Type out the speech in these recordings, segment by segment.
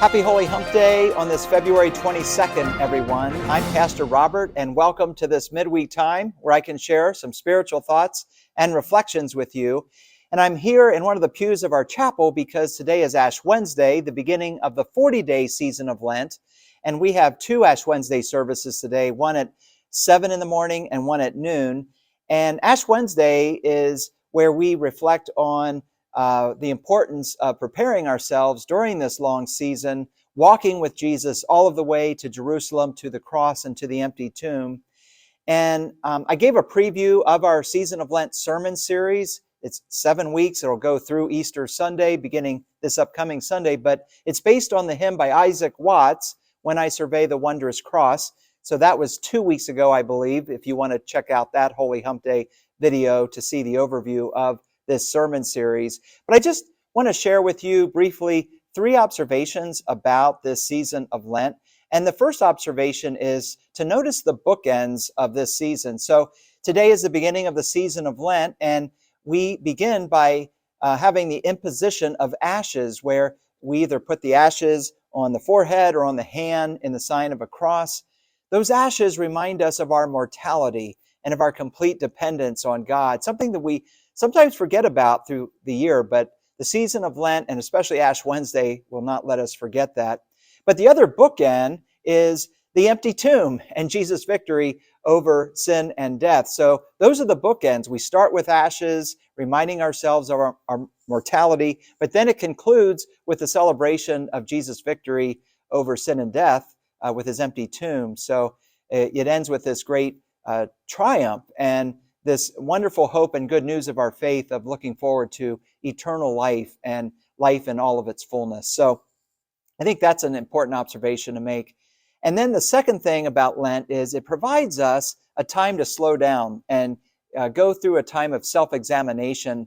Happy Holy Hump Day on this February 22nd, everyone. I'm Pastor Robert, and welcome to this midweek time where I can share some spiritual thoughts and reflections with you. And I'm here in one of the pews of our chapel because today is Ash Wednesday, the beginning of the 40-day season of Lent. And we have two Ash Wednesday services today, one at 7 in the morning and one at noon. And Ash Wednesday is where we reflect on the importance of preparing ourselves during this long season, walking with Jesus all of the way to Jerusalem, to the cross, and to the empty tomb. And I gave a preview of our Season of Lent sermon series. It's 7 weeks. It'll go through Easter Sunday, beginning this upcoming Sunday. But it's based on the hymn by Isaac Watts, When I Survey the Wondrous Cross. So that was 2 weeks ago, I believe, if you want to check out that Holy Hump Day video to see the overview of this sermon series. But I just want to share with you briefly 3 observations about this season of Lent. And the first observation is to notice the bookends of this season. So today is the beginning of the season of Lent, and we begin by having the imposition of ashes, where we either put the ashes on the forehead or on the hand in the sign of a cross. Those ashes remind us of our mortality and of our complete dependence on God, something that we sometimes forget about through the year, but the season of Lent, and especially Ash Wednesday, will not let us forget that. But the other bookend is the empty tomb and Jesus' victory over sin and death. So those are the bookends. We start with ashes, reminding ourselves of our mortality, but then it concludes with the celebration of Jesus' victory over sin and death with his empty tomb. So it ends with this great triumph and this wonderful hope and good news of our faith of looking forward to eternal life and life in all of its fullness. So I think that's an important observation to make. And then the second thing about Lent is it provides us a time to slow down and go through a time of self-examination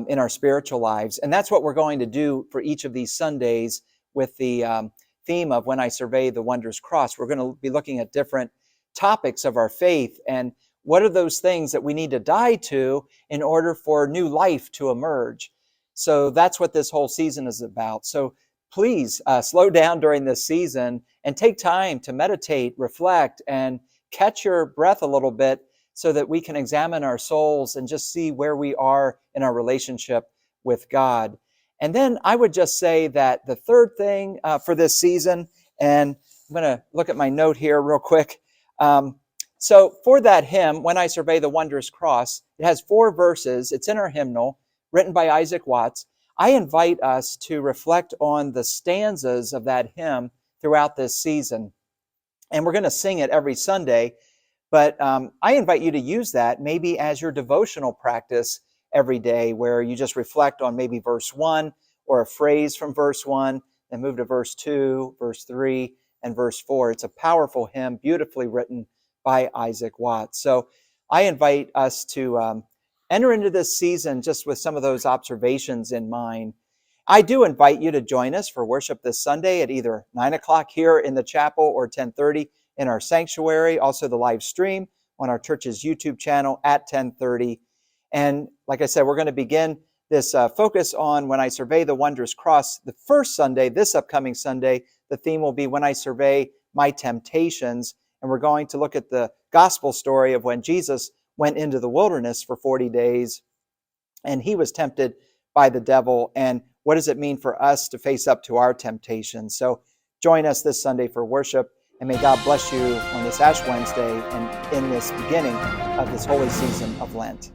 in our spiritual lives. And that's what we're going to do for each of these Sundays with the theme of When I Survey the Wondrous Cross. We're going to be looking at different topics of our faith and what are those things that we need to die to in order for new life to emerge? So that's what this whole season is about. So please slow down during this season and take time to meditate, reflect, and catch your breath a little bit so that we can examine our souls and just see where we are in our relationship with God. And then I would just say that the third thing for this season, and I'm going to look at my note here real quick. So for that hymn, When I Survey the Wondrous Cross, it has 4 verses. It's in our hymnal, written by Isaac Watts. I invite us to reflect on the stanzas of that hymn throughout this season. And we're going to sing it every Sunday, but I invite you to use that maybe as your devotional practice every day, where you just reflect on maybe verse 1 or a phrase from verse 1, then move to verse 2, verse 3, and verse 4. It's a powerful hymn, beautifully written by Isaac Watts. So I invite us to enter into this season just with some of those observations in mind. I do invite you to join us for worship this Sunday at either 9 o'clock here in the chapel or 10:30 in our sanctuary. Also the live stream on our church's YouTube channel at 10:30. And like I said, we're going to begin this focus on When I Survey the Wondrous Cross. The first Sunday, this upcoming Sunday, the theme will be When I Survey My Temptations. And we're going to look at the gospel story of when Jesus went into the wilderness for 40 days and he was tempted by the devil. And what does it mean for us to face up to our temptations? So join us this Sunday for worship, and may God bless you on this Ash Wednesday and in this beginning of this holy season of Lent.